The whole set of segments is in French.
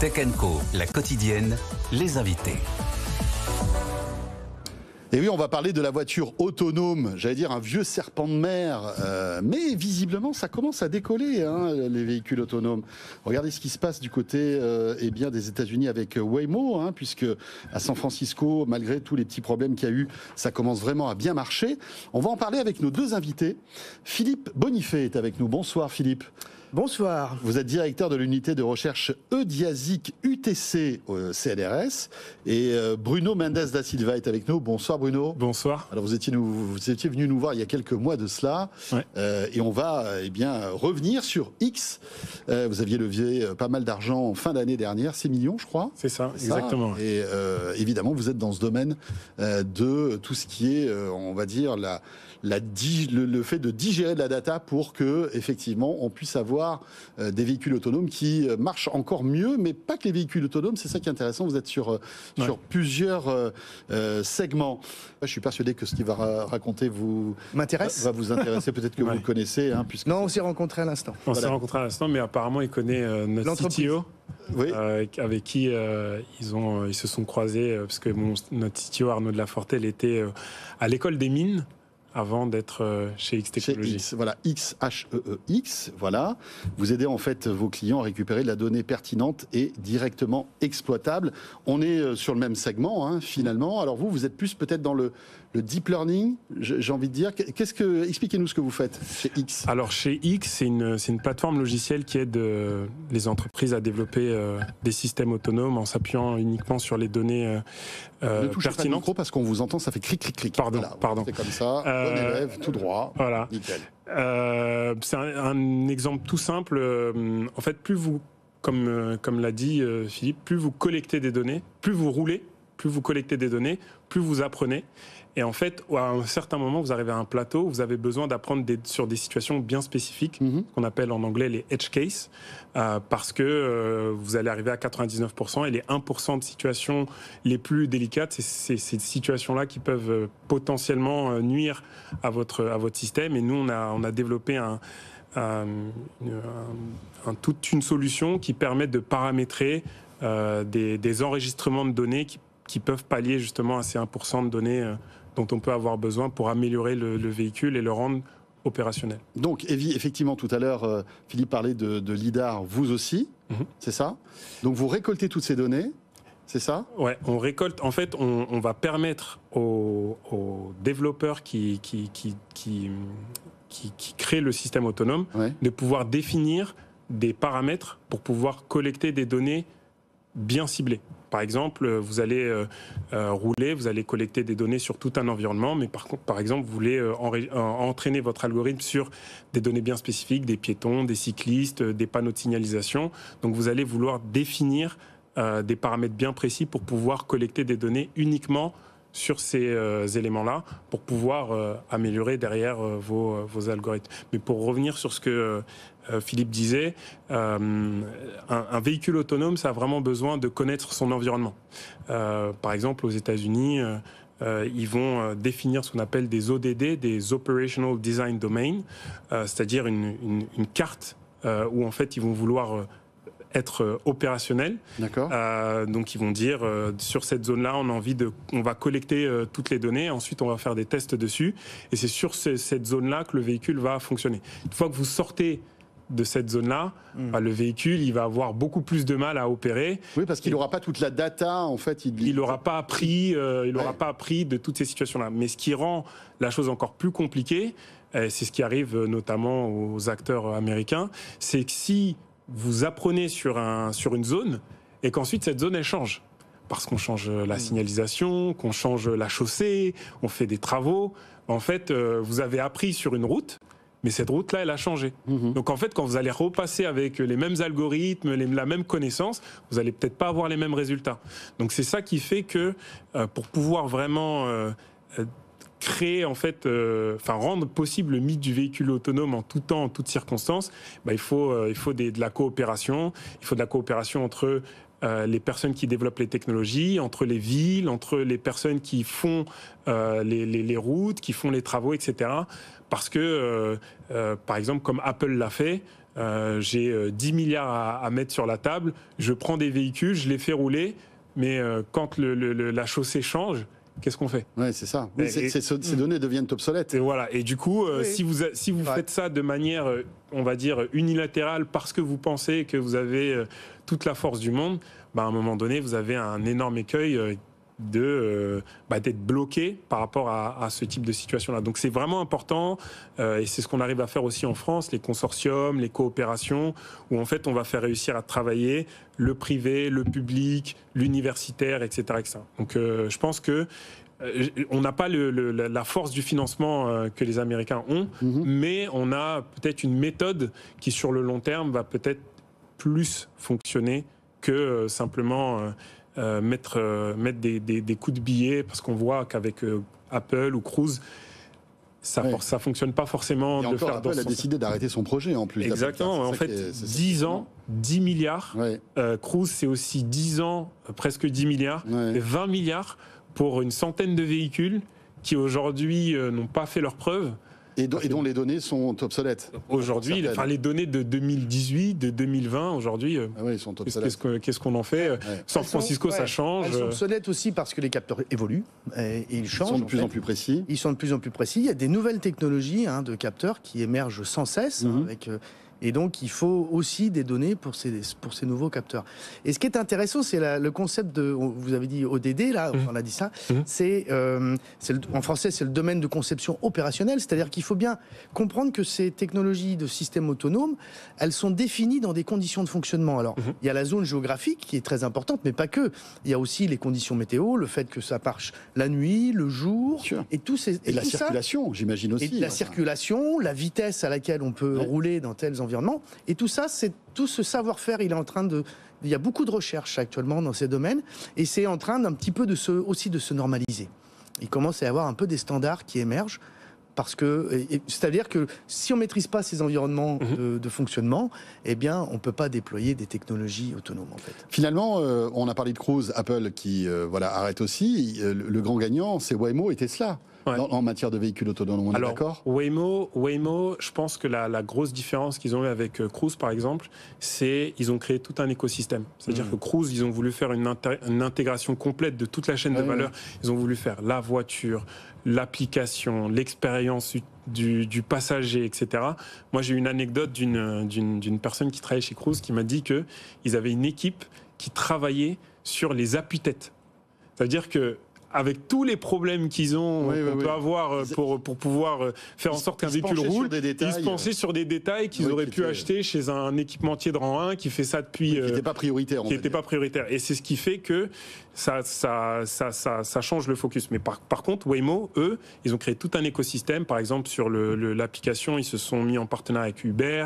Tech & Co, la quotidienne, les invités. Et oui, on va parler de la voiture autonome, j'allais dire un vieux serpent de mer, mais visiblement ça commence à décoller, hein, les véhicules autonomes. Regardez ce qui se passe du côté des États-Unis avec Waymo, hein, puisque à San Francisco, malgré tous les petits problèmes qu'il y a eu, ça commence vraiment à bien marcher. On va en parler avec nos deux invités. Philippe Bonifay est avec nous. Bonsoir Philippe. Bonsoir. Vous êtes directeur de l'unité de recherche EUDIASIC UTC au CNRS et Bruno Mendes da Silva est avec nous. Bonsoir Bruno. Bonsoir. Alors vous étiez venu nous voir il y a quelques mois de cela, ouais. Et on va revenir sur X. Vous aviez levé pas mal d'argent en fin d'année dernière, 6 millions je crois. C'est ça, exactement. Et évidemment vous êtes dans ce domaine de tout ce qui est, on va dire, le fait de digérer de la data pour que effectivement on puisse avoir des véhicules autonomes qui marchent encore mieux, mais pas que les véhicules autonomes. C'est ça qui est intéressant. Vous êtes sur plusieurs segments. Je suis persuadé que ce qu'il va raconter va vous intéresser. Peut-être que vous le connaissez. Hein, non, on s'est rencontrés à l'instant. On s'est rencontrés à l'instant, mais apparemment il connaît notre CTO. Oui. Avec qui ils se sont croisés, parce que notre CTO Arnaud de la Fortelle était à l'école des mines avant d'être chez X Technologies. X, voilà, XHEEX, voilà. Vous aidez en fait vos clients à récupérer de la donnée pertinente et directement exploitable. On est sur le même segment, hein, finalement. Alors vous êtes plus peut-être dans le deep learning, j'ai envie de dire. Expliquez-nous ce que vous faites chez X. Alors chez X, c'est une plateforme logicielle qui aide les entreprises à développer des systèmes autonomes en s'appuyant uniquement sur les données ne touchez pertinentes. pas le micro parce qu'on vous entend, ça fait cric. Pardon, voilà, pardon. C'est comme ça, bon élève, tout droit, voilà. nickel. C'est un exemple tout simple. En fait, plus vous, comme l'a dit Philippe, plus vous collectez des données, plus vous roulez, plus vous collectez des données, plus vous apprenez. Et en fait, à un certain moment, vous arrivez à un plateau où vous avez besoin d'apprendre sur des situations bien spécifiques, qu'on appelle en anglais les edge cases, parce que vous allez arriver à 99%, et les 1% de situations les plus délicates, c'est ces situations-là qui peuvent potentiellement nuire à votre système. Et nous, on a développé toute une solution qui permet de paramétrer des enregistrements de données qui peuvent pallier justement à ces 1% de données dont on peut avoir besoin pour améliorer le véhicule et le rendre opérationnel. Donc, effectivement, tout à l'heure, Philippe parlait de LIDAR, vous aussi, c'est ça? Donc, vous récoltez toutes ces données, c'est ça? Ouais, on récolte. En fait, on va permettre aux développeurs qui créent le système autonome de pouvoir définir des paramètres pour pouvoir collecter des données bien ciblées. Par exemple, vous allez rouler, vous allez collecter des données sur tout un environnement, mais par exemple, vous voulez entraîner votre algorithme sur des données bien spécifiques, des piétons, des cyclistes, des panneaux de signalisation. Donc, vous allez vouloir définir des paramètres bien précis pour pouvoir collecter des données uniquement sur ces éléments-là, pour pouvoir améliorer derrière vos algorithmes. Mais pour revenir sur ce que Philippe disait, un véhicule autonome, ça a vraiment besoin de connaître son environnement. Par exemple, aux États-Unis, ils vont définir ce qu'on appelle des ODD, des Operational Design Domain, c'est-à-dire une carte où en fait ils vont vouloir être opérationnel. D'accord. Donc ils vont dire sur cette zone-là, on va collecter toutes les données, ensuite on va faire des tests dessus, et c'est sur cette zone-là que le véhicule va fonctionner. Une fois que vous sortez de cette zone-là, le véhicule, il va avoir beaucoup plus de mal à opérer. Oui, parce qu'il n'aura pas toute la data, en fait. Il n'aura pas appris, de toutes ces situations-là. Mais ce qui rend la chose encore plus compliquée, c'est ce qui arrive notamment aux acteurs américains, c'est que si vous apprenez sur une zone et qu'ensuite cette zone elle change, parce qu'on change la signalisation, qu'on change la chaussée, on fait des travaux, en fait vous avez appris sur une route, mais cette route-là, elle a changé. Donc en fait, quand vous allez repasser avec les mêmes algorithmes, la même connaissance, vous allez peut-être pas avoir les mêmes résultats. Donc c'est ça qui fait que pour pouvoir vraiment créer, en fait, rendre possible le mythe du véhicule autonome en tout temps, en toutes circonstances, il faut de la coopération. Il faut de la coopération entre les personnes qui développent les technologies, entre les villes, entre les personnes qui font les routes, qui font les travaux, etc. Parce que, par exemple, comme Apple l'a fait, j'ai 10 milliards à mettre sur la table, je prends des véhicules, je les fais rouler, mais quand la chaussée change, qu'est-ce qu'on fait? Oui, c'est ça. Oui, ces données deviennent obsolètes. Et voilà. Et du coup, si vous faites ça de manière, on va dire, unilatérale, parce que vous pensez que vous avez toute la force du monde, à un moment donné, vous avez un énorme écueil d'être bloqué par rapport à ce type de situation-là. Donc c'est vraiment important, et c'est ce qu'on arrive à faire aussi en France, les consortiums, les coopérations, où en fait on va faire réussir à travailler le privé, le public, l'universitaire, etc., etc. Donc je pense que on n'a pas la force du financement que les Américains ont, mais on a peut-être une méthode qui sur le long terme va peut-être plus fonctionner que simplement mettre des coups de billets, parce qu'on voit qu'avec Apple ou Cruise, ça fonctionne pas forcément. Et encore, de faire Apple a décidé d'arrêter son projet en plus. Exactement. En fait, 10 ans, 10 milliards. Cruise, c'est aussi 10 ans, presque 10 milliards. 20 milliards pour une centaine de véhicules qui aujourd'hui n'ont pas fait leurs preuves. Et dont les données sont obsolètes. Aujourd'hui, les données de 2018, de 2020, aujourd'hui, ils sont obsolètes. Qu'est-ce qu'on en fait? San Francisco, ça change. Elles sont obsolètes aussi parce que les capteurs évoluent et ils changent. Ils sont de plus en plus précis. Ils sont de plus en plus précis. Il y a des nouvelles technologies de capteurs qui émergent sans cesse et donc, il faut aussi des données pour ces nouveaux capteurs. Et ce qui est intéressant, c'est le concept de, vous avez dit ODD, là, on a dit ça, en français, c'est le domaine de conception opérationnelle, c'est-à-dire qu'il faut bien comprendre que ces technologies de systèmes autonomes, elles sont définies dans des conditions de fonctionnement. Alors, il y a la zone géographique qui est très importante, mais pas que. Il y a aussi les conditions météo, le fait que ça marche la nuit, le jour, et tout ces... Et la circulation, j'imagine aussi. Et la circulation, la vitesse à laquelle on peut rouler dans tels environnements. Et tout ça, tout ce savoir-faire, il y a beaucoup de recherches actuellement dans ces domaines, et c'est en train d'un petit peu aussi de se normaliser. Il commence à y avoir un peu des standards qui émergent, parce que, c'est-à-dire que si on maîtrise pas ces environnements de fonctionnement, eh bien, on peut pas déployer des technologies autonomes, en fait. Finalement, on a parlé de Cruise, Apple qui arrête aussi. Le grand gagnant, c'est Waymo et Tesla. En matière de véhicules autonomes, on est d'accord? Waymo, je pense que la grosse différence qu'ils ont eu avec Cruise, par exemple, c'est qu'ils ont créé tout un écosystème. C'est-à-dire que Cruise, ils ont voulu faire une intégration complète de toute la chaîne de valeur. Ils ont voulu faire la voiture, l'application, l'expérience du passager, etc. Moi, j'ai eu une anecdote d'une personne qui travaillait chez Cruise qui m'a dit qu'ils avaient une équipe qui travaillait sur les appuis-têtes. C'est-à-dire que avec tous les problèmes qu'ils ont, qu'on peut avoir pour pouvoir faire en sorte qu'un véhicule roule, ils se penchaient sur des détails qu'ils auraient pu acheter chez un équipementier de rang 1 qui fait ça depuis... qui n'était pas prioritaire. Qui n'était pas prioritaire. Et c'est ce qui fait que ça change le focus. Mais par contre, Waymo, eux, ils ont créé tout un écosystème. Par exemple, sur l'application, ils se sont mis en partenariat avec Uber.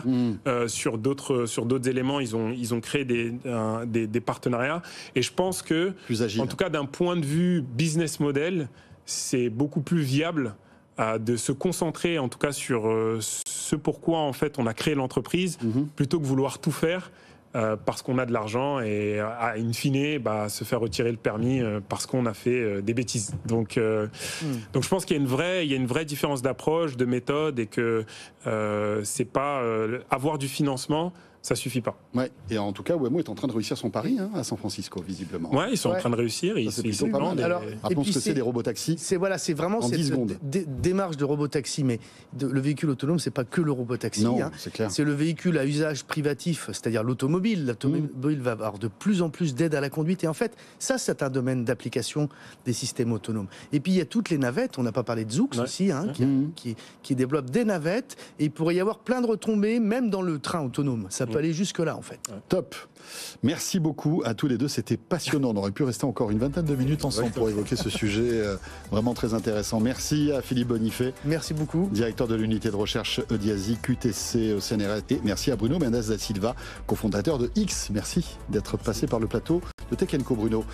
Sur d'autres éléments, ils ont créé des partenariats. Et je pense que, en tout cas, d'un point de vue business model, c'est beaucoup plus viable de se concentrer, en tout cas, sur ce pourquoi, en fait, on a créé l'entreprise, plutôt que vouloir tout faire. Parce qu'on a de l'argent et in fine se faire retirer le permis parce qu'on a fait des bêtises. Donc je pense qu'il y a une vraie différence d'approche, de méthode, et que c'est pas avoir du financement, ça suffit pas. Ouais. Et en tout cas, Waymo est en train de réussir son pari à San Francisco, visiblement. Ouais, ils sont en train de réussir. C'est plutôt pas mal. Alors, rappelons ce que c'est des robotaxis. C'est vraiment cette démarche de robotaxi, mais le véhicule autonome, c'est pas que le robotaxi. Non, c'est clair. C'est le véhicule à usage privatif, c'est-à-dire l'automobile. L'automobile va avoir de plus en plus d'aide à la conduite. Et en fait, ça, c'est un domaine d'application des systèmes autonomes. Et puis, il y a toutes les navettes. On n'a pas parlé de Zoox aussi, qui développe des navettes. Et il pourrait y avoir plein de retombées, même dans le train autonome. Ça peut aller jusque-là, en fait. Top. Merci beaucoup à tous les deux. C'était passionnant. On aurait pu rester encore une vingtaine de minutes ensemble pour évoquer ce sujet vraiment très intéressant. Merci à Philippe Bonifay. Merci beaucoup. Directeur de l'unité de recherche EDIASI, QTC au CNRS. Et merci à Bruno Mendes da Silva, cofondateur de X. Merci d'être passé par le plateau de Tech & Co, Bruno.